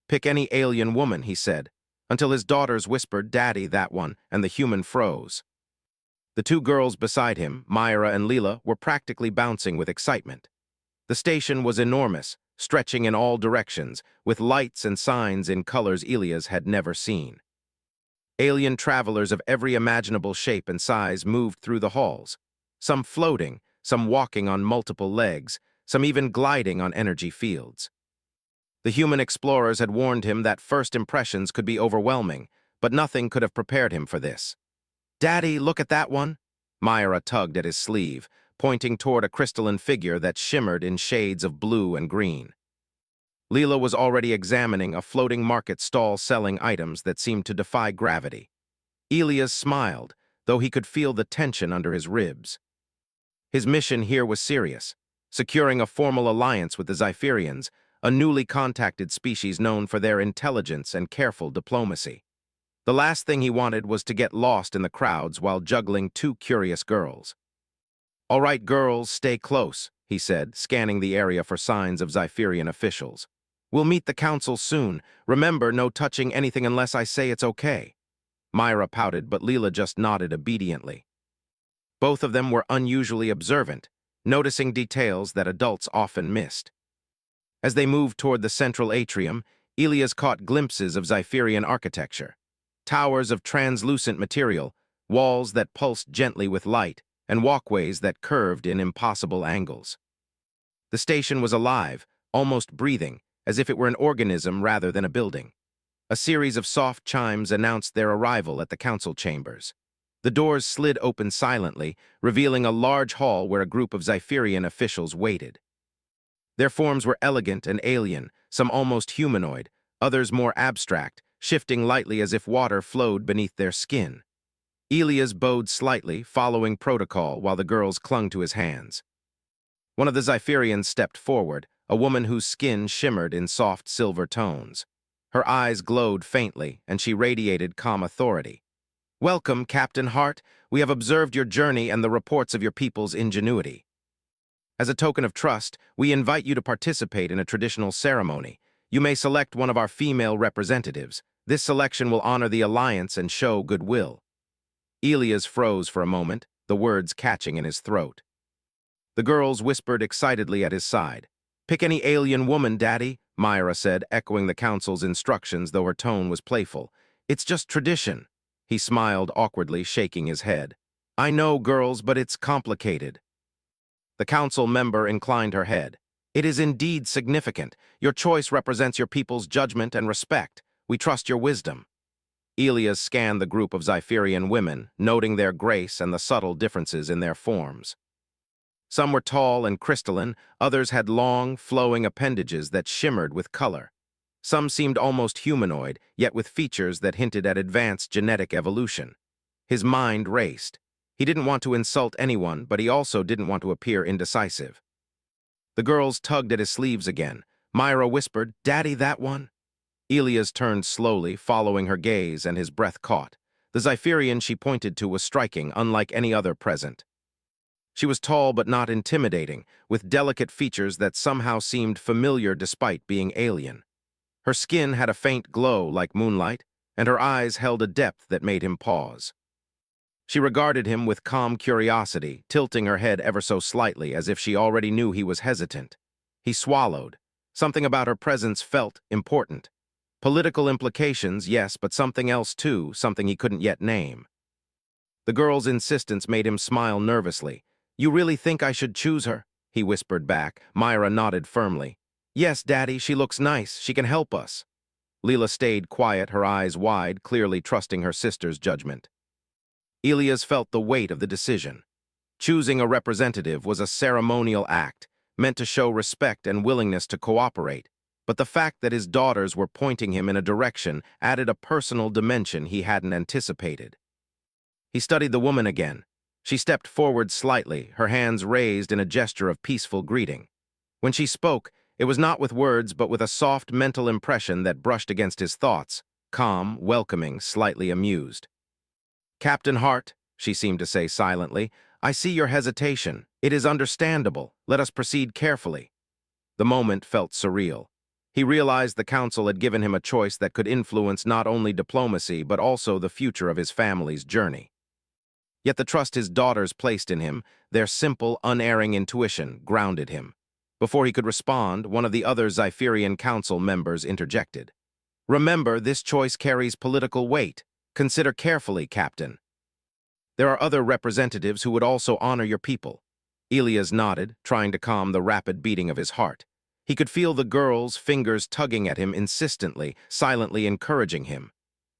Pick any alien woman, he said, until his daughters whispered, "Daddy, that one," and the human froze. The two girls beside him, Myra and Leela, were practically bouncing with excitement. The station was enormous, stretching in all directions, with lights and signs in colors Elias had never seen. Alien travelers of every imaginable shape and size moved through the halls, some floating, some walking on multiple legs, some even gliding on energy fields. The human explorers had warned him that first impressions could be overwhelming, but nothing could have prepared him for this. "Daddy, look at that one." Myra tugged at his sleeve, pointing toward a crystalline figure that shimmered in shades of blue and green. Leela was already examining a floating market stall selling items that seemed to defy gravity. Elias smiled, though he could feel the tension under his ribs. His mission here was serious, securing a formal alliance with the Xipherians, a newly contacted species known for their intelligence and careful diplomacy. The last thing he wanted was to get lost in the crowds while juggling two curious girls. "All right, girls, stay close," he said, scanning the area for signs of Xipherian officials. "We'll meet the council soon. Remember, no touching anything unless I say it's okay." Myra pouted, but Leela just nodded obediently. Both of them were unusually observant, noticing details that adults often missed. As they moved toward the central atrium, Elias caught glimpses of Xipherian architecture. Towers of translucent material, walls that pulsed gently with light, and walkways that curved in impossible angles. The station was alive, almost breathing, as if it were an organism rather than a building. A series of soft chimes announced their arrival at the council chambers. The doors slid open silently, revealing a large hall where a group of Xipherian officials waited. Their forms were elegant and alien, some almost humanoid, others more abstract, shifting lightly as if water flowed beneath their skin. Elias bowed slightly, following protocol while the girls clung to his hands. One of the Xipherians stepped forward, a woman whose skin shimmered in soft silver tones. Her eyes glowed faintly, and she radiated calm authority. "Welcome, Captain Hart. We have observed your journey and the reports of your people's ingenuity. As a token of trust, we invite you to participate in a traditional ceremony. You may select one of our female representatives. This selection will honor the alliance and show goodwill." Elias froze for a moment, the words catching in his throat. The girls whispered excitedly at his side. "Pick any alien woman, Daddy," Myra said, echoing the council's instructions, though her tone was playful. "It's just tradition." He smiled awkwardly, shaking his head. "I know, girls, but it's complicated." The council member inclined her head. "It is indeed significant. Your choice represents your people's judgment and respect. We trust your wisdom." Elias scanned the group of Xipherian women, noting their grace and the subtle differences in their forms. Some were tall and crystalline, others had long, flowing appendages that shimmered with color. Some seemed almost humanoid, yet with features that hinted at advanced genetic evolution. His mind raced. He didn't want to insult anyone, but he also didn't want to appear indecisive. The girls tugged at his sleeves again. Myra whispered, "Daddy, that one?" Elias turned slowly, following her gaze, and his breath caught. The Xipherian she pointed to was striking, unlike any other present. She was tall but not intimidating, with delicate features that somehow seemed familiar despite being alien. Her skin had a faint glow like moonlight, and her eyes held a depth that made him pause. She regarded him with calm curiosity, tilting her head ever so slightly as if she already knew he was hesitant. He swallowed. Something about her presence felt important. Political implications, yes, but something else too, something he couldn't yet name. The girl's insistence made him smile nervously. "You really think I should choose her?" he whispered back. Myra nodded firmly. "Yes, Daddy, she looks nice. She can help us." Leela stayed quiet, her eyes wide, clearly trusting her sister's judgment. Elias felt the weight of the decision. Choosing a representative was a ceremonial act, meant to show respect and willingness to cooperate, but the fact that his daughters were pointing him in a direction added a personal dimension he hadn't anticipated. He studied the woman again. She stepped forward slightly, her hands raised in a gesture of peaceful greeting. When she spoke, it was not with words but with a soft mental impression that brushed against his thoughts, calm, welcoming, slightly amused. "Captain Hart," she seemed to say silently, "I see your hesitation. It is understandable. Let us proceed carefully." The moment felt surreal. He realized the council had given him a choice that could influence not only diplomacy but also the future of his family's journey. Yet the trust his daughters placed in him, their simple, unerring intuition, grounded him. Before he could respond, one of the other Zypherian council members interjected. "Remember, this choice carries political weight. Consider carefully, Captain. There are other representatives who would also honor your people." Elias nodded, trying to calm the rapid beating of his heart. He could feel the girl's fingers tugging at him insistently, silently encouraging him.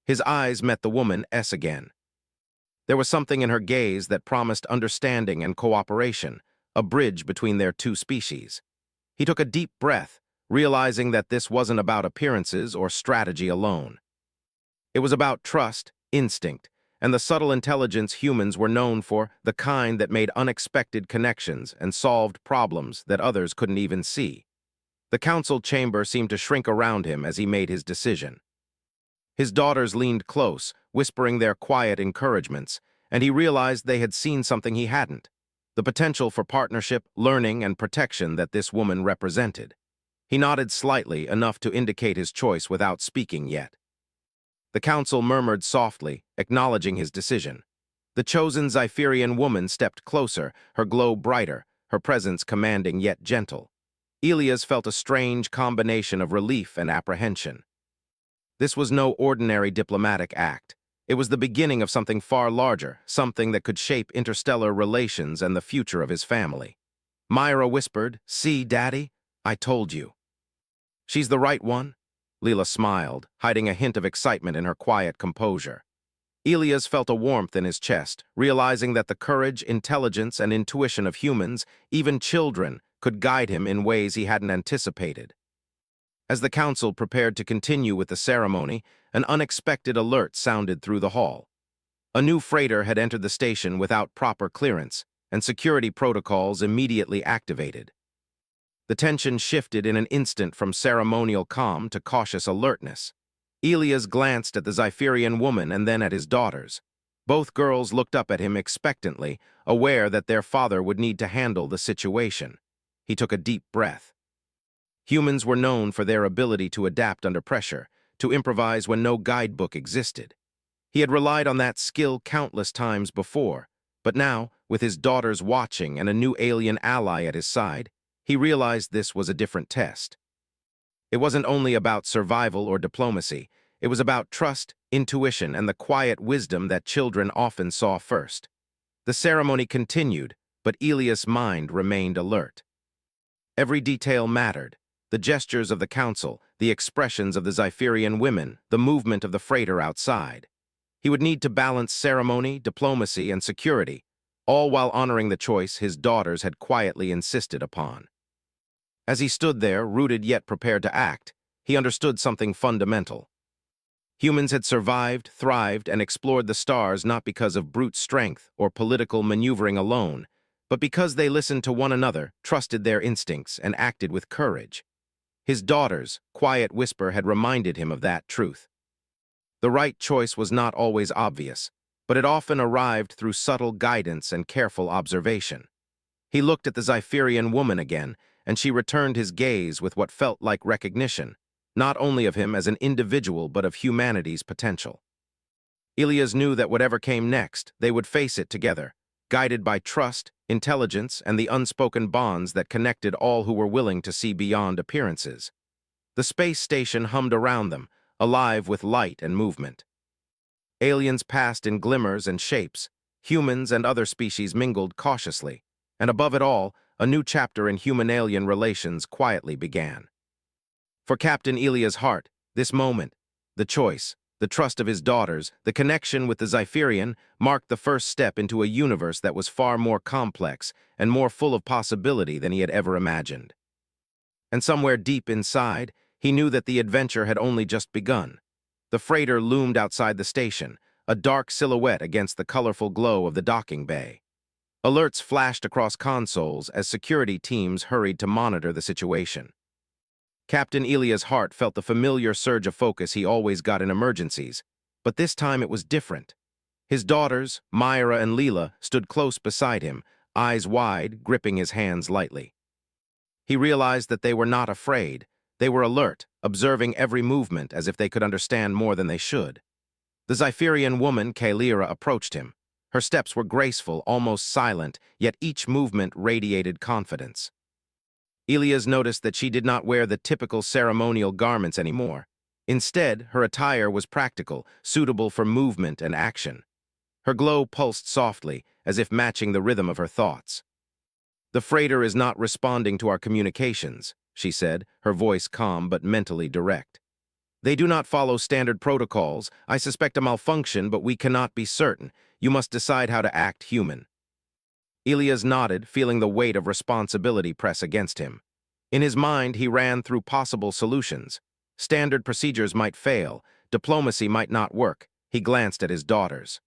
His eyes met the woman's again. There was something in her gaze that promised understanding and cooperation, a bridge between their two species. He took a deep breath, realizing that this wasn't about appearances or strategy alone. It was about trust, instinct, and the subtle intelligence humans were known for, the kind that made unexpected connections and solved problems that others couldn't even see. The council chamber seemed to shrink around him as he made his decision. His daughters leaned close, whispering their quiet encouragements, and he realized they had seen something he hadn't, the potential for partnership, learning, and protection that this woman represented. He nodded slightly, enough to indicate his choice without speaking yet. The council murmured softly, acknowledging his decision. The chosen Zypherian woman stepped closer, her glow brighter, her presence commanding yet gentle. Elias felt a strange combination of relief and apprehension. This was no ordinary diplomatic act. It was the beginning of something far larger, something that could shape interstellar relations and the future of his family. Myra whispered, "See, Daddy? I told you." "She's the right one?" Leela smiled, hiding a hint of excitement in her quiet composure. Elias felt a warmth in his chest, realizing that the courage, intelligence, and intuition of humans, even children, could guide him in ways he hadn't anticipated. As the council prepared to continue with the ceremony, an unexpected alert sounded through the hall. A new freighter had entered the station without proper clearance, and security protocols immediately activated. The tension shifted in an instant from ceremonial calm to cautious alertness. Elias glanced at the Zypherian woman and then at his daughters. Both girls looked up at him expectantly, aware that their father would need to handle the situation. He took a deep breath. Humans were known for their ability to adapt under pressure, to improvise when no guidebook existed. He had relied on that skill countless times before, but now, with his daughters watching and a new alien ally at his side, he realized this was a different test. It wasn't only about survival or diplomacy, it was about trust, intuition, and the quiet wisdom that children often saw first. The ceremony continued, but Elias' mind remained alert. Every detail mattered. The gestures of the council, the expressions of the Zypherian women, the movement of the freighter outside. He would need to balance ceremony, diplomacy, and security, all while honoring the choice his daughters had quietly insisted upon. As he stood there, rooted yet prepared to act, he understood something fundamental. Humans had survived, thrived, and explored the stars not because of brute strength or political maneuvering alone, but because they listened to one another, trusted their instincts, and acted with courage. His daughter's quiet whisper had reminded him of that truth. The right choice was not always obvious, but it often arrived through subtle guidance and careful observation. He looked at the Zypherian woman again, and she returned his gaze with what felt like recognition, not only of him as an individual but of humanity's potential. Elias knew that whatever came next, they would face it together, guided by trust, intelligence, and the unspoken bonds that connected all who were willing to see beyond appearances. The space station hummed around them, alive with light and movement. Aliens passed in glimmers and shapes, humans and other species mingled cautiously, and above it all, a new chapter in human-alien relations quietly began. For Captain Elias' heart, this moment, the choice, the trust of his daughters, the connection with the Zypherian, marked the first step into a universe that was far more complex and more full of possibility than he had ever imagined. And somewhere deep inside, he knew that the adventure had only just begun. The freighter loomed outside the station, a dark silhouette against the colorful glow of the docking bay. Alerts flashed across consoles as security teams hurried to monitor the situation. Captain Elias' heart felt the familiar surge of focus he always got in emergencies, but this time it was different. His daughters, Myra and Leela, stood close beside him, eyes wide, gripping his hands lightly. He realized that they were not afraid, They were alert, observing every movement as if they could understand more than they should. The Zypherian woman, Kaelira, approached him. Her steps were graceful, almost silent, yet each movement radiated confidence. Elias noticed that she did not wear the typical ceremonial garments anymore. Instead, her attire was practical, suitable for movement and action. Her glow pulsed softly, as if matching the rhythm of her thoughts. "The freighter is not responding to our communications," she said, her voice calm but mentally direct. "They do not follow standard protocols. I suspect a malfunction, but we cannot be certain. You must decide how to act human." Elias nodded, feeling the weight of responsibility press against him. In his mind, he ran through possible solutions. Standard procedures might fail. Diplomacy might not work. He glanced at his daughters.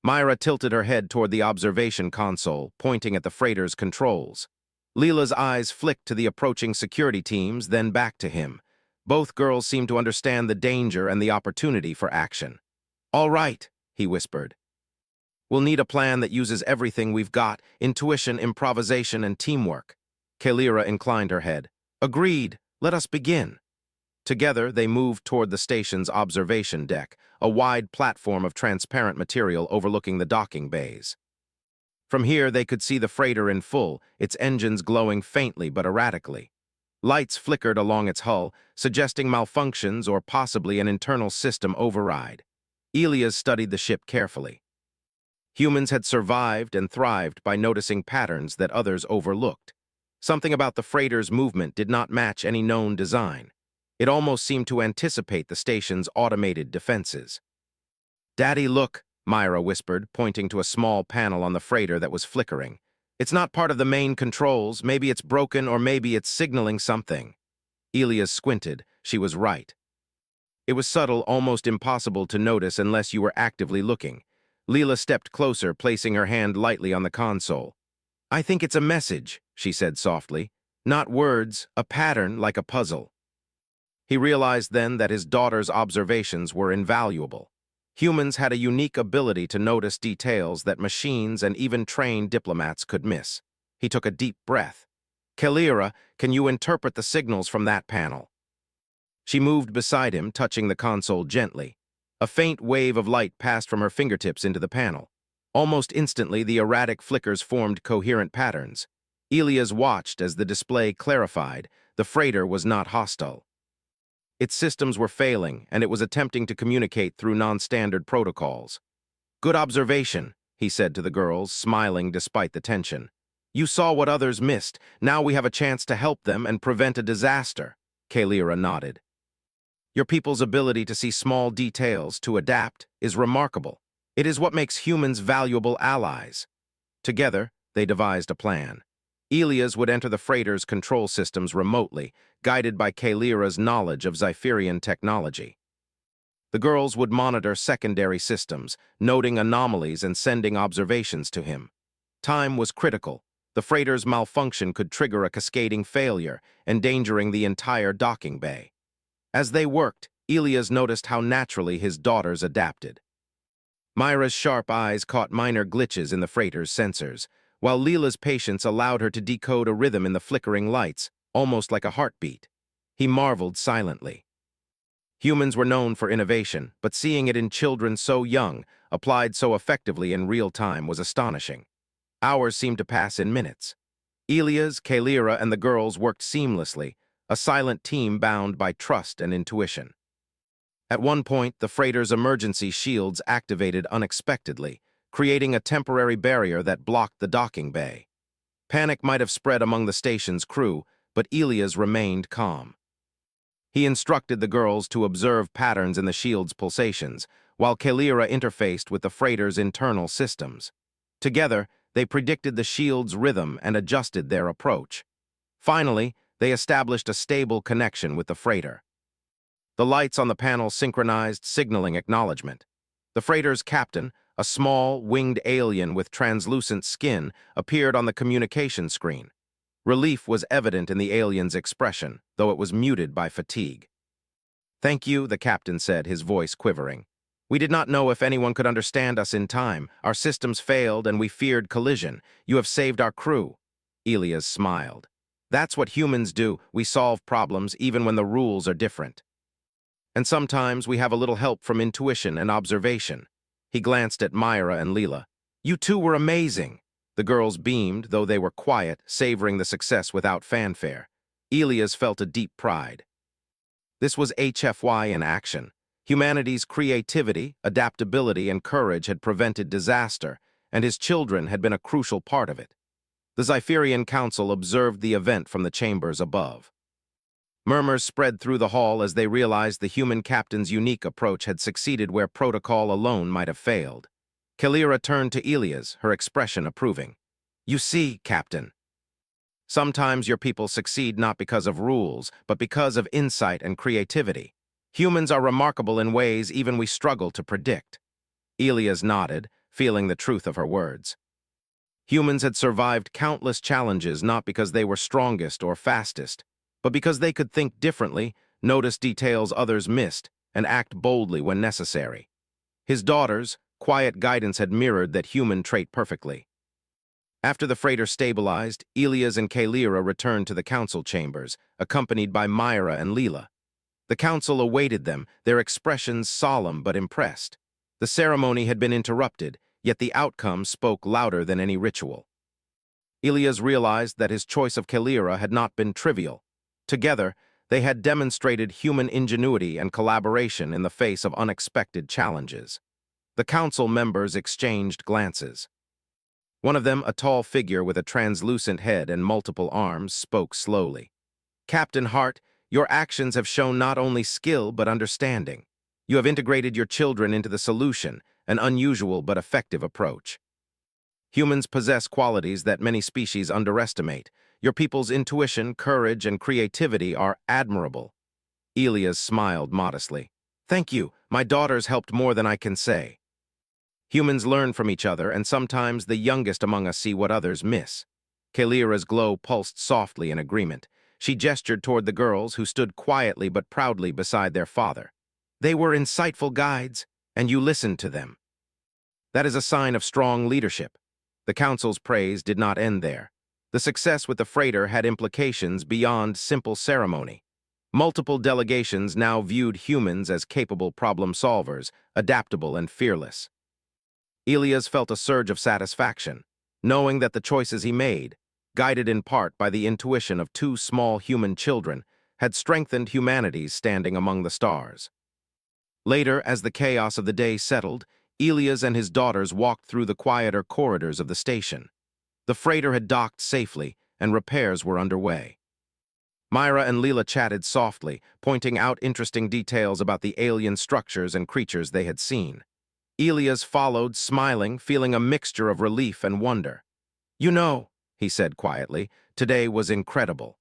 Myra tilted her head toward the observation console, pointing at the freighter's controls. Leela's eyes flicked to the approaching security teams, then back to him. Both girls seemed to understand the danger and the opportunity for action. "All right," he whispered. "We'll need a plan that uses everything we've got: intuition, improvisation, and teamwork." Kaelira inclined her head. "Agreed. Let us begin." Together, they moved toward the station's observation deck, a wide platform of transparent material overlooking the docking bays. From here, they could see the freighter in full, its engines glowing faintly but erratically. Lights flickered along its hull, suggesting malfunctions or possibly an internal system override. Elias studied the ship carefully. Humans had survived and thrived by noticing patterns that others overlooked. Something about the freighter's movement did not match any known design. It almost seemed to anticipate the station's automated defenses. "Daddy, look," Myra whispered, pointing to a small panel on the freighter that was flickering. "It's not part of the main controls. Maybe it's broken, or maybe it's signaling something." Elias squinted. She was right. It was subtle, almost impossible to notice unless you were actively looking. Leela stepped closer, placing her hand lightly on the console. "I think it's a message," she said softly. "Not words, a pattern like a puzzle." He realized then that his daughter's observations were invaluable. Humans had a unique ability to notice details that machines and even trained diplomats could miss. He took a deep breath. "Kaelira, can you interpret the signals from that panel?" She moved beside him, touching the console gently. A faint wave of light passed from her fingertips into the panel. Almost instantly, the erratic flickers formed coherent patterns. Elias watched as the display clarified. The freighter was not hostile. Its systems were failing, and it was attempting to communicate through non-standard protocols. "Good observation," he said to the girls, smiling despite the tension. "You saw what others missed. Now we have a chance to help them and prevent a disaster." Kaelira nodded. "Your people's ability to see small details, to adapt, is remarkable. It is what makes humans valuable allies." Together, they devised a plan. Elias would enter the freighter's control systems remotely, guided by Kaelira's knowledge of Zypherian technology. The girls would monitor secondary systems, noting anomalies and sending observations to him. Time was critical. The freighter's malfunction could trigger a cascading failure, endangering the entire docking bay. As they worked, Elias noticed how naturally his daughters adapted. Myra's sharp eyes caught minor glitches in the freighter's sensors, while Leela's patience allowed her to decode a rhythm in the flickering lights, almost like a heartbeat. He marveled silently. Humans were known for innovation, but seeing it in children so young, applied so effectively in real time, was astonishing. Hours seemed to pass in minutes. Elias, Kaelira, and the girls worked seamlessly, a silent team bound by trust and intuition. At one point, the freighter's emergency shields activated unexpectedly, creating a temporary barrier that blocked the docking bay. Panic might have spread among the station's crew, but Elias remained calm. He instructed the girls to observe patterns in the shield's pulsations, while Kaelira interfaced with the freighter's internal systems. Together, they predicted the shield's rhythm and adjusted their approach. Finally, they established a stable connection with the freighter. The lights on the panel synchronized, signaling acknowledgement. The freighter's captain, a small, winged alien with translucent skin, appeared on the communication screen. Relief was evident in the alien's expression, though it was muted by fatigue. "Thank you," the captain said, his voice quivering. "We did not know if anyone could understand us in time. Our systems failed, and we feared collision. You have saved our crew." Elias smiled. That's what humans do. We solve problems even when the rules are different. And sometimes we have a little help from intuition and observation. He glanced at Myra and Leela. You two were amazing. The girls beamed, though they were quiet, savoring the success without fanfare. Elias felt a deep pride. This was HFY in action. Humanity's creativity, adaptability, and courage had prevented disaster, and his children had been a crucial part of it. The Zypherian Council observed the event from the chambers above. Murmurs spread through the hall as they realized the human captain's unique approach had succeeded where protocol alone might have failed. Kalira turned to Elias, her expression approving. You see, Captain. Sometimes your people succeed not because of rules, but because of insight and creativity. Humans are remarkable in ways even we struggle to predict. Elias nodded, feeling the truth of her words. Humans had survived countless challenges not because they were strongest or fastest, but because they could think differently, notice details others missed, and act boldly when necessary. His daughter's quiet guidance had mirrored that human trait perfectly. After the freighter stabilized, Elias and Kalira returned to the council chambers, accompanied by Myra and Leela. The council awaited them, their expressions solemn but impressed. The ceremony had been interrupted, yet the outcome spoke louder than any ritual. Elias realized that his choice of Kalira had not been trivial. Together, they had demonstrated human ingenuity and collaboration in the face of unexpected challenges. The council members exchanged glances. One of them, a tall figure with a translucent head and multiple arms, spoke slowly. Captain Hart, your actions have shown not only skill but understanding. You have integrated your children into the solution, an unusual but effective approach. Humans possess qualities that many species underestimate. Your people's intuition, courage, and creativity are admirable. Elias smiled modestly. Thank you. My daughters helped more than I can say. Humans learn from each other, and sometimes the youngest among us see what others miss. Kalira's glow pulsed softly in agreement. She gestured toward the girls, who stood quietly but proudly beside their father. They were insightful guides, and you listened to them. That is a sign of strong leadership. The council's praise did not end there. The success with the freighter had implications beyond simple ceremony. Multiple delegations now viewed humans as capable problem solvers, adaptable and fearless. Elias felt a surge of satisfaction, knowing that the choices he made, guided in part by the intuition of two small human children, had strengthened humanity's standing among the stars. Later, as the chaos of the day settled, Elias and his daughters walked through the quieter corridors of the station. The freighter had docked safely, and repairs were underway. Myra and Leela chatted softly, pointing out interesting details about the alien structures and creatures they had seen. Elias followed, smiling, feeling a mixture of relief and wonder. You know, he said quietly, today was incredible.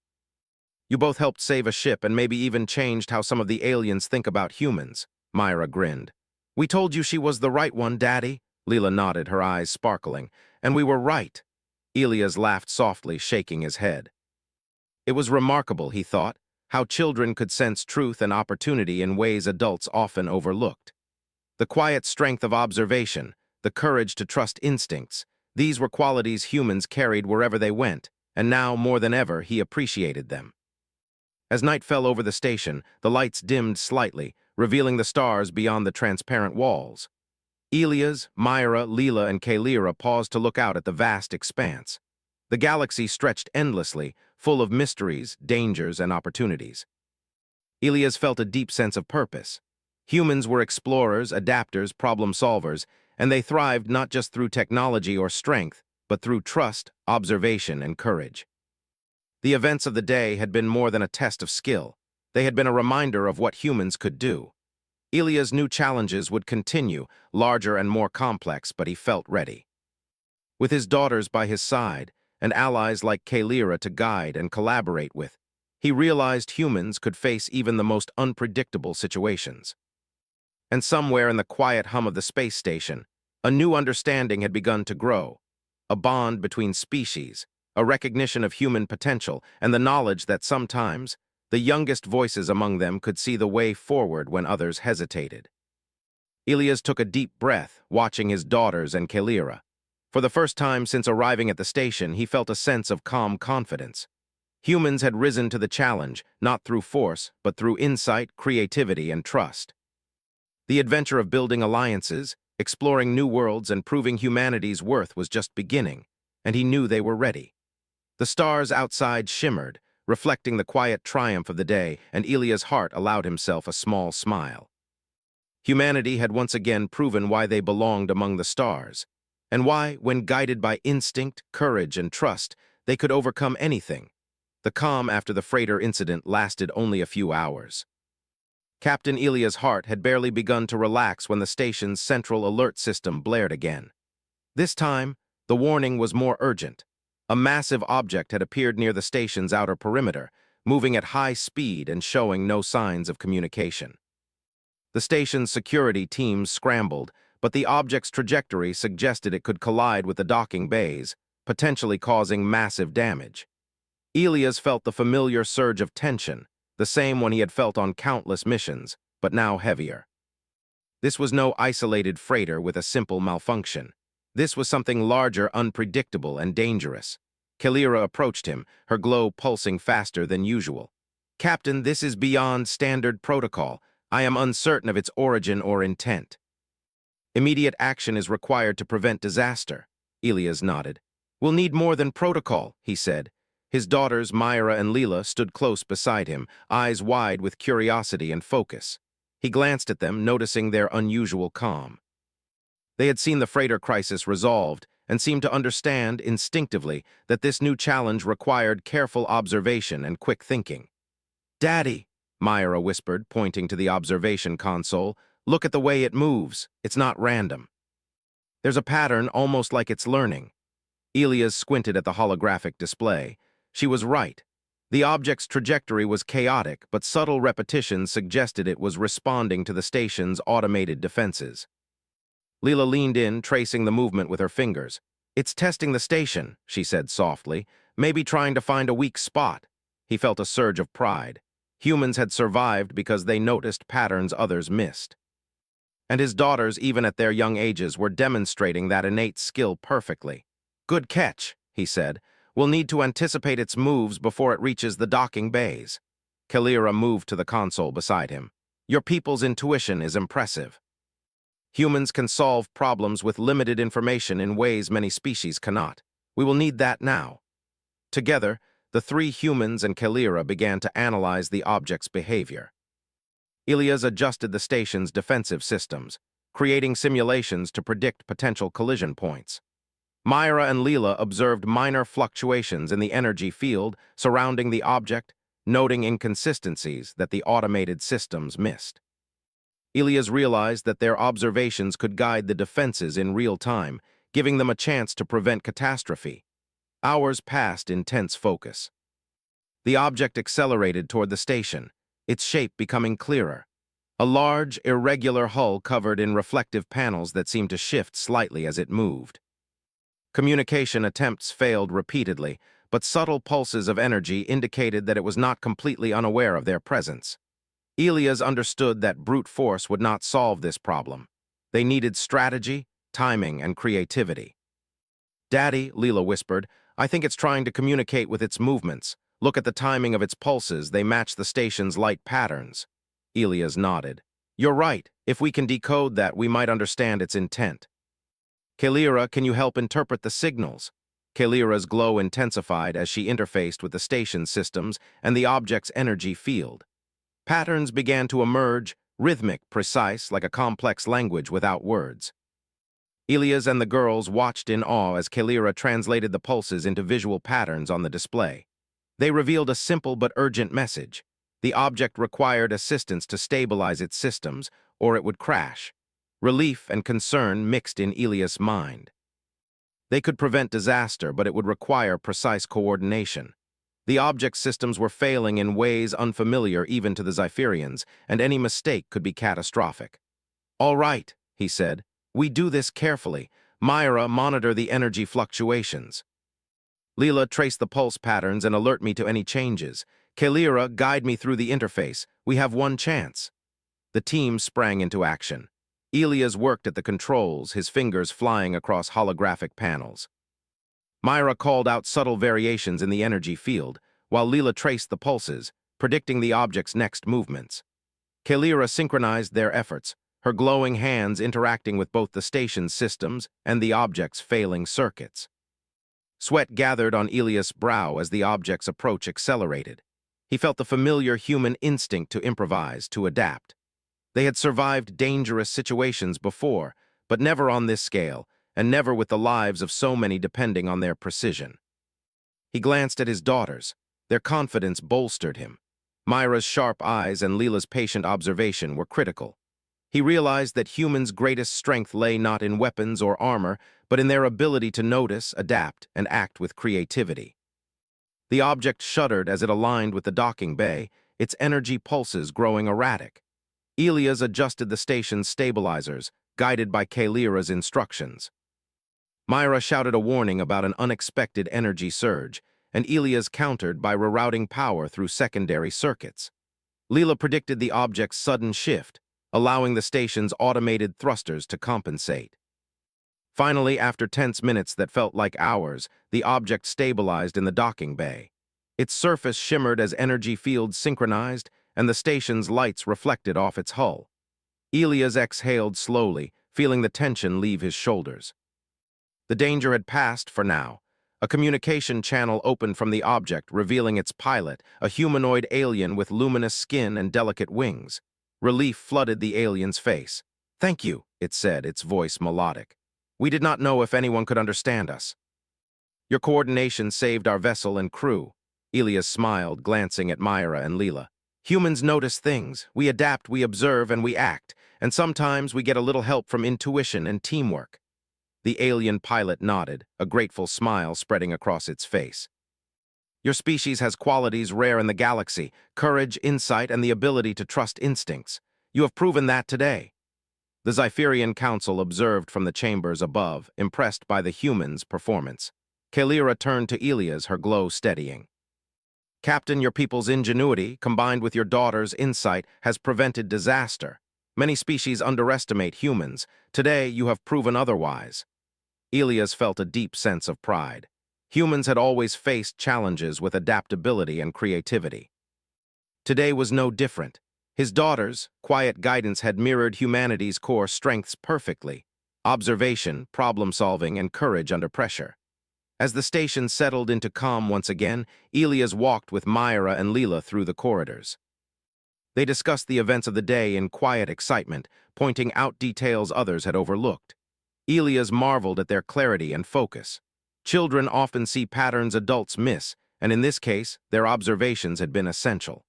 You both helped save a ship and maybe even changed how some of the aliens think about humans. Myra grinned. We told you she was the right one, Daddy. Leela nodded, her eyes sparkling. And we were right. Elias laughed softly, shaking his head. It was remarkable, he thought, how children could sense truth and opportunity in ways adults often overlooked. The quiet strength of observation, the courage to trust instincts, these were qualities humans carried wherever they went, and now, more than ever, he appreciated them. As night fell over the station, the lights dimmed slightly, revealing the stars beyond the transparent walls. Elias, Myra, Leela, and Kalira paused to look out at the vast expanse. The galaxy stretched endlessly, full of mysteries, dangers, and opportunities. Elias felt a deep sense of purpose. Humans were explorers, adapters, problem solvers, and they thrived not just through technology or strength, but through trust, observation, and courage. The events of the day had been more than a test of skill. They had been a reminder of what humans could do. Elia's new challenges would continue, larger and more complex, but he felt ready. With his daughters by his side, and allies like Kalira to guide and collaborate with, he realized humans could face even the most unpredictable situations. And somewhere in the quiet hum of the space station, a new understanding had begun to grow, a bond between species, a recognition of human potential, and the knowledge that sometimes the youngest voices among them could see the way forward when others hesitated. Elias took a deep breath, watching his daughters and Kalira. For the first time since arriving at the station, he felt a sense of calm confidence. Humans had risen to the challenge, not through force, but through insight, creativity, and trust. The adventure of building alliances, exploring new worlds, and proving humanity's worth was just beginning, and he knew they were ready. The stars outside shimmered, reflecting the quiet triumph of the day, and Elia's heart allowed himself a small smile. Humanity had once again proven why they belonged among the stars, and why, when guided by instinct, courage, and trust, they could overcome anything. The calm after the freighter incident lasted only a few hours. Captain Elia's heart had barely begun to relax when the station's central alert system blared again. This time, the warning was more urgent. A massive object had appeared near the station's outer perimeter, moving at high speed and showing no signs of communication. The station's security teams scrambled, but the object's trajectory suggested it could collide with the docking bays, potentially causing massive damage. Elias felt the familiar surge of tension, the same one he had felt on countless missions, but now heavier. This was no isolated freighter with a simple malfunction. This was something larger, unpredictable, and dangerous. Kalira approached him, her glow pulsing faster than usual. "Captain, this is beyond standard protocol. I am uncertain of its origin or intent." "Immediate action is required to prevent disaster," Elias nodded. "We'll need more than protocol," he said. His daughters, Myra and Leela, stood close beside him, eyes wide with curiosity and focus. He glanced at them, noticing their unusual calm. They had seen the freighter crisis resolved and seemed to understand instinctively that this new challenge required careful observation and quick thinking. "Daddy," Myra whispered, pointing to the observation console, "look at the way it moves. It's not random. There's a pattern almost like it's learning." Elias squinted at the holographic display. She was right. The object's trajectory was chaotic, but subtle repetitions suggested it was responding to the station's automated defenses. Leela leaned in, tracing the movement with her fingers. "It's testing the station," she said softly, "maybe trying to find a weak spot." He felt a surge of pride. Humans had survived because they noticed patterns others missed. And his daughters, even at their young ages, were demonstrating that innate skill perfectly. "Good catch," he said. "We'll need to anticipate its moves before it reaches the docking bays." Kalira moved to the console beside him. "Your people's intuition is impressive. Humans can solve problems with limited information in ways many species cannot. We will need that now." Together, the three humans and Kalira began to analyze the object's behavior. Elias adjusted the station's defensive systems, creating simulations to predict potential collision points. Myra and Leela observed minor fluctuations in the energy field surrounding the object, noting inconsistencies that the automated systems missed. Elias realized that their observations could guide the defenses in real time, giving them a chance to prevent catastrophe. Hours passed in tense focus. The object accelerated toward the station, its shape becoming clearer. A large, irregular hull covered in reflective panels that seemed to shift slightly as it moved. Communication attempts failed repeatedly, but subtle pulses of energy indicated that it was not completely unaware of their presence. Elias understood that brute force would not solve this problem. They needed strategy, timing, and creativity. "Daddy," Leela whispered, "I think it's trying to communicate with its movements. Look at the timing of its pulses. They match the station's light patterns." Elias nodded. "You're right. If we can decode that, we might understand its intent." "Kalira, can you help interpret the signals?" Kalira's glow intensified as she interfaced with the station systems and the object's energy field. Patterns began to emerge, rhythmic, precise, like a complex language without words. Elias and the girls watched in awe as Kalira translated the pulses into visual patterns on the display. They revealed a simple but urgent message. The object required assistance to stabilize its systems, or it would crash. Relief and concern mixed in Elias' mind. They could prevent disaster, but it would require precise coordination. The object systems were failing in ways unfamiliar even to the Xipherians, and any mistake could be catastrophic. "All right," he said. "We do this carefully. Myra, monitor the energy fluctuations. Leela, trace the pulse patterns and alert me to any changes. Kalira, guide me through the interface. We have one chance." The team sprang into action. Elias worked at the controls, his fingers flying across holographic panels. Myra called out subtle variations in the energy field. while Leela traced the pulses, predicting the object's next movements. Kalira synchronized their efforts, her glowing hands interacting with both the station's systems and the object's failing circuits. Sweat gathered on Elias' brow as the object's approach accelerated. He felt the familiar human instinct to improvise, to adapt. They had survived dangerous situations before, but never on this scale, and never with the lives of so many depending on their precision. He glanced at his daughters. Their confidence bolstered him. Myra's sharp eyes and Leela's patient observation were critical. He realized that humans' greatest strength lay not in weapons or armor, but in their ability to notice, adapt, and act with creativity. The object shuddered as it aligned with the docking bay, its energy pulses growing erratic. Elias adjusted the station's stabilizers, guided by Kalira's instructions. Myra shouted a warning about an unexpected energy surge, and Elias countered by rerouting power through secondary circuits. Leela predicted the object's sudden shift, allowing the station's automated thrusters to compensate. Finally, after tense minutes that felt like hours, the object stabilized in the docking bay. Its surface shimmered as energy fields synchronized, and the station's lights reflected off its hull. Elias exhaled slowly, feeling the tension leave his shoulders. The danger had passed for now. A communication channel opened from the object, revealing its pilot, a humanoid alien with luminous skin and delicate wings. Relief flooded the alien's face. "Thank you," it said, its voice melodic. "We did not know if anyone could understand us." "Your coordination saved our vessel and crew." Elias smiled, glancing at Myra and Leela. "Humans notice things. We adapt, we observe, and we act. And sometimes we get a little help from intuition and teamwork." The alien pilot nodded, a grateful smile spreading across its face. "Your species has qualities rare in the galaxy: courage, insight, and the ability to trust instincts. You have proven that today." The Sci-Fi Council observed from the chambers above, impressed by the humans' performance. Kalira turned to Elias, her glow steadying. "Captain, your people's ingenuity, combined with your daughter's insight, has prevented disaster. Many species underestimate humans. Today, you have proven otherwise." Elias felt a deep sense of pride. Humans had always faced challenges with adaptability and creativity. Today was no different. His daughter's quiet guidance had mirrored humanity's core strengths perfectly: observation, problem-solving, and courage under pressure. As the station settled into calm once again, Elias walked with Myra and Leela through the corridors. They discussed the events of the day in quiet excitement, pointing out details others had overlooked. Elias marveled at their clarity and focus. Children often see patterns adults miss, and in this case, their observations had been essential.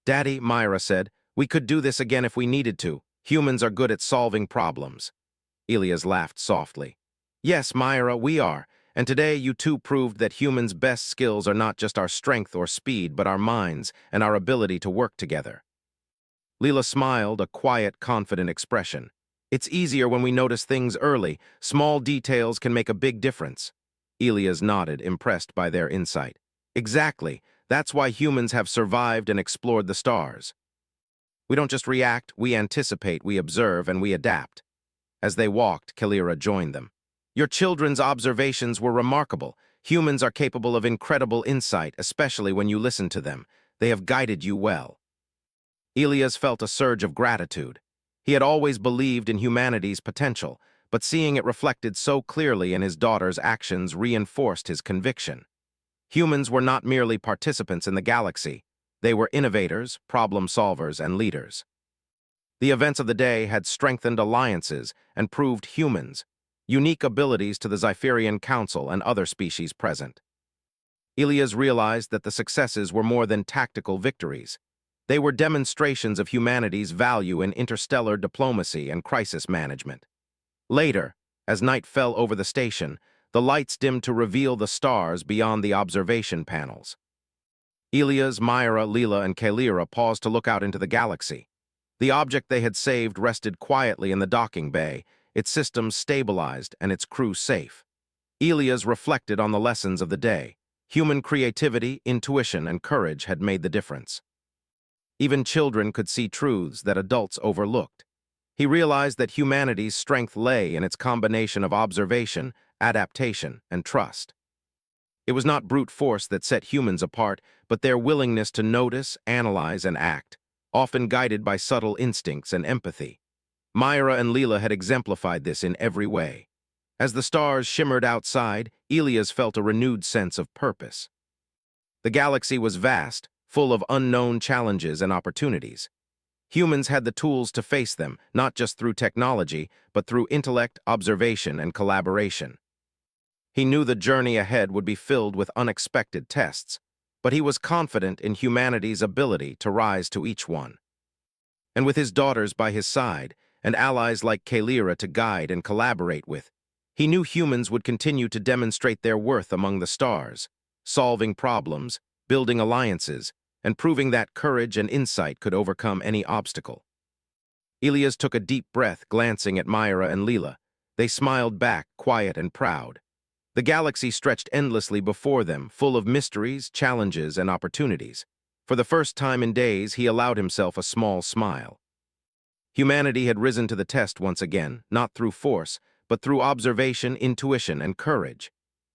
"Daddy," Myra said, "we could do this again if we needed to. Humans are good at solving problems." Elias laughed softly. "Yes, Myra, we are. And today you too proved that humans' best skills are not just our strength or speed, but our minds and our ability to work together." Leela smiled, a quiet, confident expression. "It's easier when we notice things early. Small details can make a big difference." Elias nodded, impressed by their insight. "Exactly. That's why humans have survived and explored the stars. We don't just react, we anticipate, we observe, and we adapt." As they walked, Kalira joined them. "Your children's observations were remarkable. Humans are capable of incredible insight, especially when you listen to them. They have guided you well." Elias felt a surge of gratitude. He had always believed in humanity's potential, but seeing it reflected so clearly in his daughter's actions reinforced his conviction. Humans were not merely participants in the galaxy. They were innovators, problem solvers, and leaders. The events of the day had strengthened alliances and proved humans' unique abilities to the Sci-Fi Council and other species present. Elias realized that the successes were more than tactical victories. They were demonstrations of humanity's value in interstellar diplomacy and crisis management. Later, as night fell over the station, the lights dimmed to reveal the stars beyond the observation panels. Elias, Myra, Leela, and Kalira paused to look out into the galaxy. The object they had saved rested quietly in the docking bay, its systems stabilized and its crew safe. Elias reflected on the lessons of the day. Human creativity, intuition, and courage had made the difference. Even children could see truths that adults overlooked. He realized that humanity's strength lay in its combination of observation, adaptation, and trust. It was not brute force that set humans apart, but their willingness to notice, analyze, and act, often guided by subtle instincts and empathy. Myra and Leela had exemplified this in every way. As the stars shimmered outside, Elias felt a renewed sense of purpose. The galaxy was vast, full of unknown challenges and opportunities. Humans had the tools to face them, not just through technology, but through intellect, observation, and collaboration. He knew the journey ahead would be filled with unexpected tests, but he was confident in humanity's ability to rise to each one. And with his daughters by his side, and allies like Kalira to guide and collaborate with, he knew humans would continue to demonstrate their worth among the stars, solving problems, building alliances, and proving that courage and insight could overcome any obstacle. Elias took a deep breath, glancing at Myra and Leela. They smiled back, quiet and proud. The galaxy stretched endlessly before them, full of mysteries, challenges, and opportunities. For the first time in days, he allowed himself a small smile. Humanity had risen to the test once again, not through force, but through observation, intuition, and courage.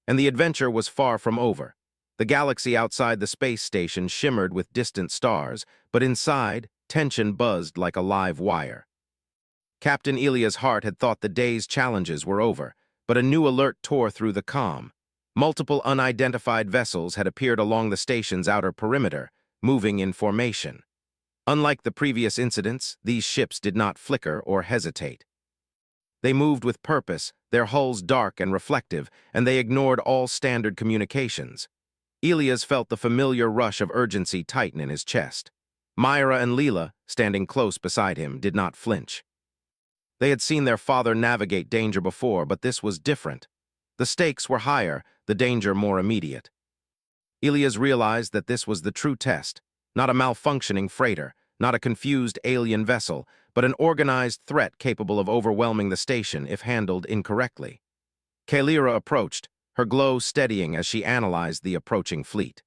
And the adventure was far from over. The galaxy outside the space station shimmered with distant stars, but inside, tension buzzed like a live wire. Captain Elia's heart had thought the day's challenges were over, but a new alert tore through the calm. Multiple unidentified vessels had appeared along the station's outer perimeter, moving in formation. Unlike the previous incidents, these ships did not flicker or hesitate. They moved with purpose, their hulls dark and reflective, and they ignored all standard communications. Elias felt the familiar rush of urgency tighten in his chest. Myra and Leela, standing close beside him, did not flinch. They had seen their father navigate danger before, but this was different. The stakes were higher, the danger more immediate. Elias realized that this was the true test, not a malfunctioning freighter, not a confused alien vessel, but an organized threat capable of overwhelming the station if handled incorrectly. Kalira approached, her glow steadying as she analyzed the approaching fleet.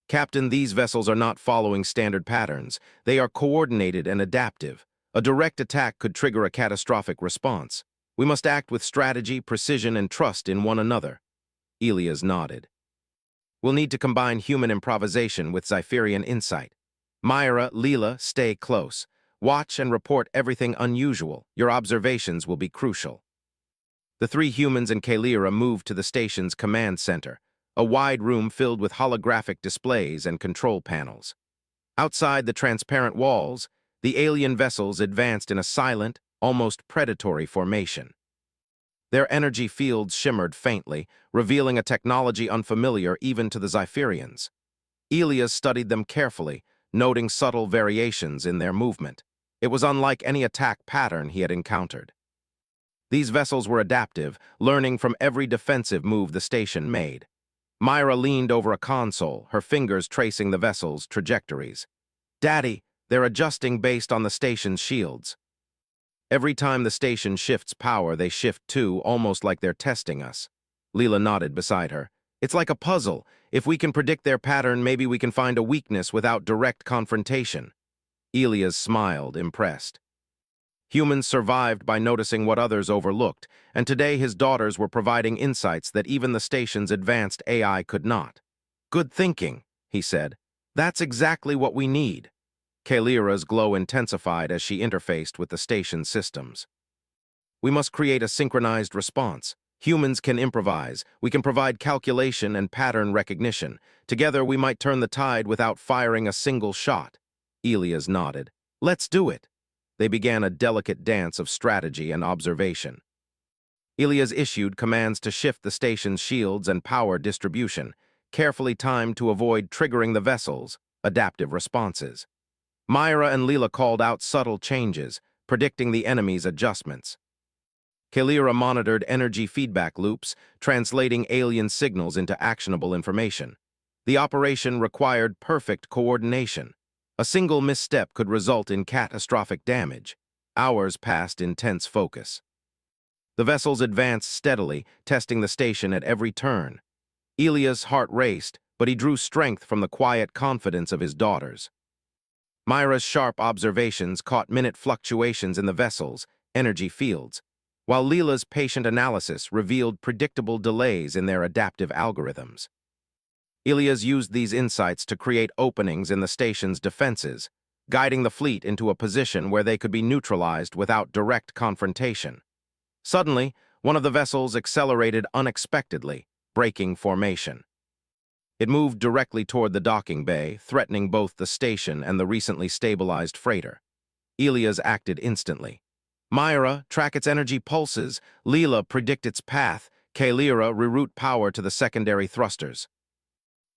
Captain, these vessels are not following standard patterns. They are coordinated and adaptive. A direct attack could trigger a catastrophic response. We must act with strategy, precision, and trust in one another. Elias nodded. We'll need to combine human improvisation with Zypherian insight. Myra, Leela, stay close. Watch and report everything unusual. Your observations will be crucial. The three humans and Kalira moved to the station's command center, a wide room filled with holographic displays and control panels. Outside the transparent walls, the alien vessels advanced in a silent, almost predatory formation. Their energy fields shimmered faintly, revealing a technology unfamiliar even to the Zypherians. Elias studied them carefully, noting subtle variations in their movement. It was unlike any attack pattern he had encountered. These vessels were adaptive, learning from every defensive move the station made. Myra leaned over a console, her fingers tracing the vessel's trajectories. "Daddy, they're adjusting based on the station's shields." "Every time the station shifts power, they shift too, almost like they're testing us." Leela nodded beside her. "It's like a puzzle. If we can predict their pattern, maybe we can find a weakness without direct confrontation." Elias smiled, impressed. Humans survived by noticing what others overlooked, and today his daughters were providing insights that even the station's advanced AI could not. "Good thinking," he said. "That's exactly what we need." Kalira's glow intensified as she interfaced with the station's systems. "We must create a synchronized response. Humans can improvise. We can provide calculation and pattern recognition. Together we might turn the tide without firing a single shot." Elias nodded. "Let's do it." They began a delicate dance of strategy and observation. Elias issued commands to shift the station's shields and power distribution, carefully timed to avoid triggering the vessel's adaptive responses. Myra and Leela called out subtle changes, predicting the enemy's adjustments. Kalira monitored energy feedback loops, translating alien signals into actionable information. The operation required perfect coordination. A single misstep could result in catastrophic damage. Hours passed in tense focus. The vessels advanced steadily, testing the station at every turn. Elias' heart raced, but he drew strength from the quiet confidence of his daughters. Myra's sharp observations caught minute fluctuations in the vessel's energy fields, while Leela's patient analysis revealed predictable delays in their adaptive algorithms. Ilias used these insights to create openings in the station's defenses, guiding the fleet into a position where they could be neutralized without direct confrontation. Suddenly, one of the vessels accelerated unexpectedly, breaking formation. It moved directly toward the docking bay, threatening both the station and the recently stabilized freighter. Ilias acted instantly. Myra, track its energy pulses. Leela, predict its path. Kalira, reroute power to the secondary thrusters.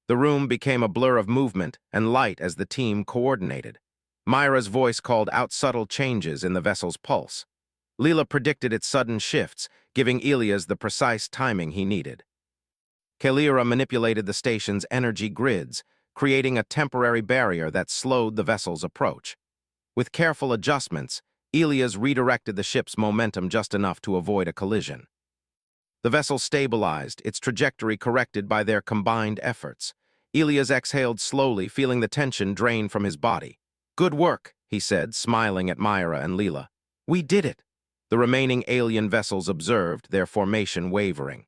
The room became a blur of movement and light as the team coordinated. Myra's voice called out subtle changes in the vessel's pulse. Leela predicted its sudden shifts, giving Ilias the precise timing he needed. Kalira manipulated the station's energy grids, creating a temporary barrier that slowed the vessel's approach. With careful adjustments, Ilias redirected the ship's momentum just enough to avoid a collision. The vessel stabilized, its trajectory corrected by their combined efforts. Ilias exhaled slowly, feeling the tension drain from his body. "Good work," he said, smiling at Myra and Leela. "We did it." The remaining alien vessels observed, their formation wavering.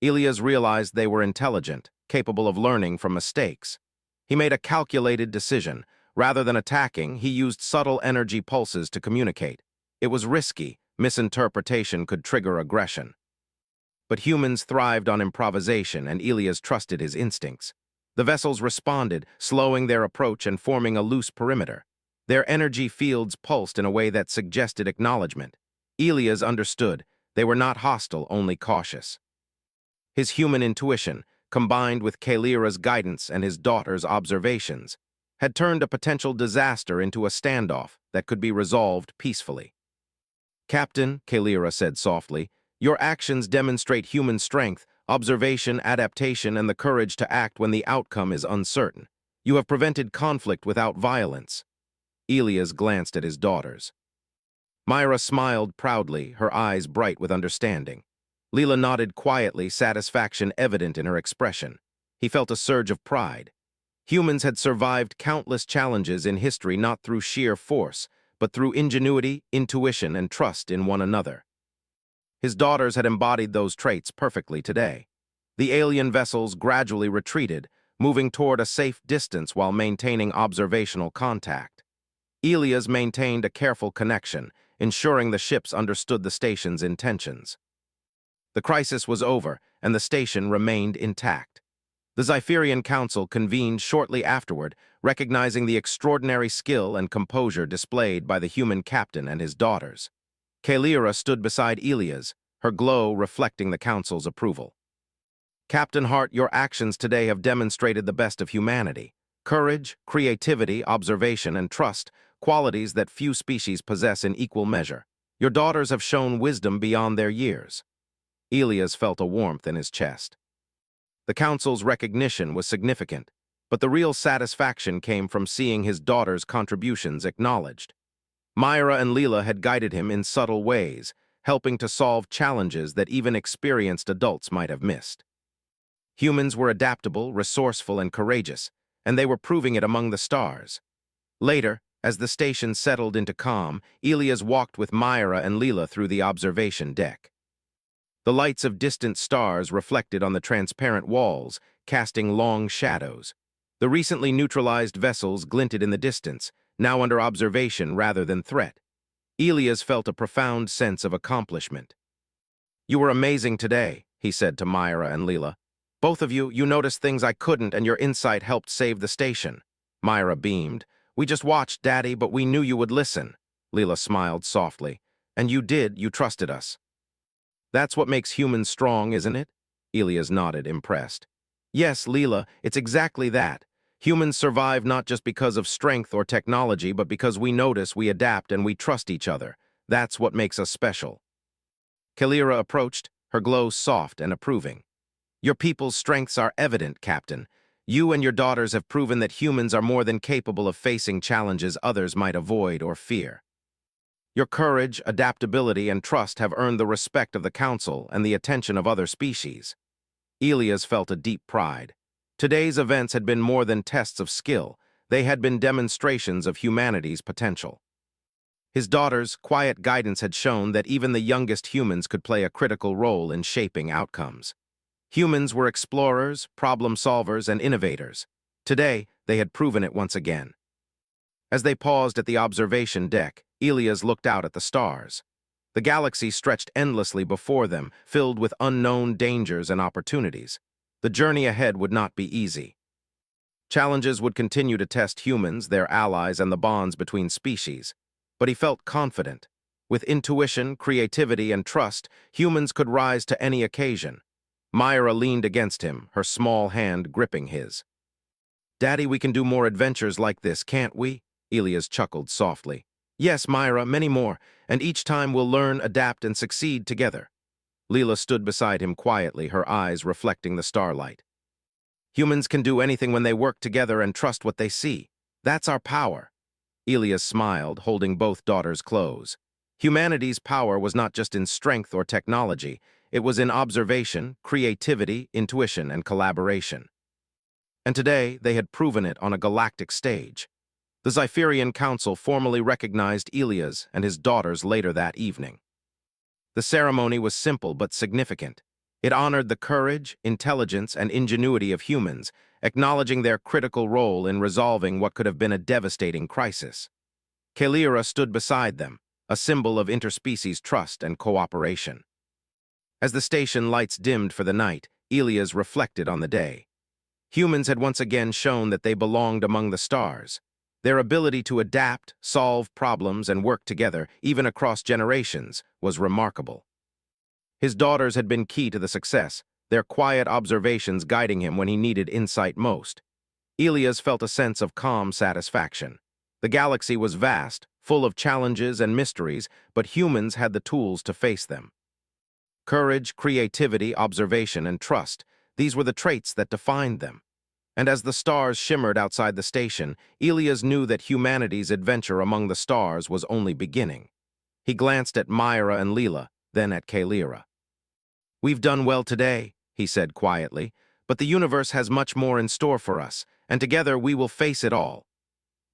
Ilias realized they were intelligent, capable of learning from mistakes. He made a calculated decision. Rather than attacking, he used subtle energy pulses to communicate. It was risky. Misinterpretation could trigger aggression. But humans thrived on improvisation, and Ilias trusted his instincts. The vessels responded, slowing their approach and forming a loose perimeter. Their energy fields pulsed in a way that suggested acknowledgement. Ilias understood. They were not hostile, only cautious. His human intuition, combined with Kalira's guidance and his daughter's observations, had turned a potential disaster into a standoff that could be resolved peacefully. "Captain," Kalira said softly, "your actions demonstrate human strength, observation, adaptation, and the courage to act when the outcome is uncertain. You have prevented conflict without violence." Ilias glanced at his daughters. Myra smiled proudly, her eyes bright with understanding. Leela nodded quietly, satisfaction evident in her expression. He felt a surge of pride. Humans had survived countless challenges in history not through sheer force, but through ingenuity, intuition, and trust in one another. His daughters had embodied those traits perfectly today. The alien vessels gradually retreated, moving toward a safe distance while maintaining observational contact. Ilias maintained a careful connection, ensuring the ships understood the station's intentions. The crisis was over, and the station remained intact. The Zypherian Council convened shortly afterward, recognizing the extraordinary skill and composure displayed by the human captain and his daughters. Kalira stood beside Ilias, her glow reflecting the council's approval. "Captain Hart, your actions today have demonstrated the best of humanity. Courage, creativity, observation, and trust, qualities that few species possess in equal measure. Your daughters have shown wisdom beyond their years." Ilias felt a warmth in his chest. The council's recognition was significant, but the real satisfaction came from seeing his daughter's contributions acknowledged. Myra and Leela had guided him in subtle ways, helping to solve challenges that even experienced adults might have missed. Humans were adaptable, resourceful, and courageous, and they were proving it among the stars. Later, as the station settled into calm, Ilias walked with Myra and Leela through the observation deck. The lights of distant stars reflected on the transparent walls, casting long shadows. The recently neutralized vessels glinted in the distance, now under observation rather than threat. Ilias felt a profound sense of accomplishment. "You were amazing today," he said to Myra and Leela. "Both of you, you noticed things I couldn't, and your insight helped save the station." Myra beamed. "We just watched, Daddy, but we knew you would listen." Leela smiled softly. "And you did, you trusted us." "That's what makes humans strong, isn't it?" Ilias nodded, impressed. "Yes, Leela, it's exactly that. Humans survive not just because of strength or technology, but because we notice, we adapt, and we trust each other. That's what makes us special." Kalira approached, her glow soft and approving. "Your people's strengths are evident, Captain. You and your daughters have proven that humans are more than capable of facing challenges others might avoid or fear. Your courage, adaptability, and trust have earned the respect of the Council and the attention of other species." Ilias felt a deep pride. Today's events had been more than tests of skill. They had been demonstrations of humanity's potential. His daughter's quiet guidance had shown that even the youngest humans could play a critical role in shaping outcomes. Humans were explorers, problem solvers, and innovators. Today, they had proven it once again. As they paused at the observation deck, Elias looked out at the stars. The galaxy stretched endlessly before them, filled with unknown dangers and opportunities. The journey ahead would not be easy. Challenges would continue to test humans, their allies, and the bonds between species. But he felt confident. With intuition, creativity, and trust, humans could rise to any occasion. Myra leaned against him, her small hand gripping his. "Daddy, we can do more adventures like this, can't we?" Elias chuckled softly. "Yes, Myra, many more, and each time we'll learn, adapt, and succeed together." Leela stood beside him quietly, her eyes reflecting the starlight. "Humans can do anything when they work together and trust what they see. That's our power." Elias smiled, holding both daughters close. Humanity's power was not just in strength or technology, it was in observation, creativity, intuition, and collaboration. And today, they had proven it on a galactic stage. The Zypherian Council formally recognized Elias and his daughters later that evening. The ceremony was simple but significant. It honored the courage, intelligence, and ingenuity of humans, acknowledging their critical role in resolving what could have been a devastating crisis. Kalira stood beside them, a symbol of interspecies trust and cooperation. As the station lights dimmed for the night, Elias reflected on the day. Humans had once again shown that they belonged among the stars. Their ability to adapt, solve problems, and work together, even across generations, was remarkable. His daughters had been key to the success, their quiet observations guiding him when he needed insight most. Elias felt a sense of calm satisfaction. The galaxy was vast, full of challenges and mysteries, but humans had the tools to face them. Courage, creativity, observation, and trust, these were the traits that defined them. And as the stars shimmered outside the station, Elias knew that humanity's adventure among the stars was only beginning. He glanced at Myra and Leela, then at Kalira. "We've done well today," he said quietly, "but the universe has much more in store for us, and together we will face it all."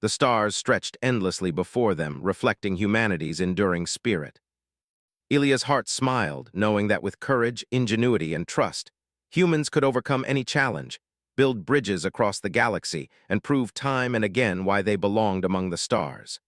The stars stretched endlessly before them, reflecting humanity's enduring spirit. Elias' heart smiled, knowing that with courage, ingenuity, and trust, humans could overcome any challenge, build bridges across the galaxy, and prove time and again why they belonged among the stars.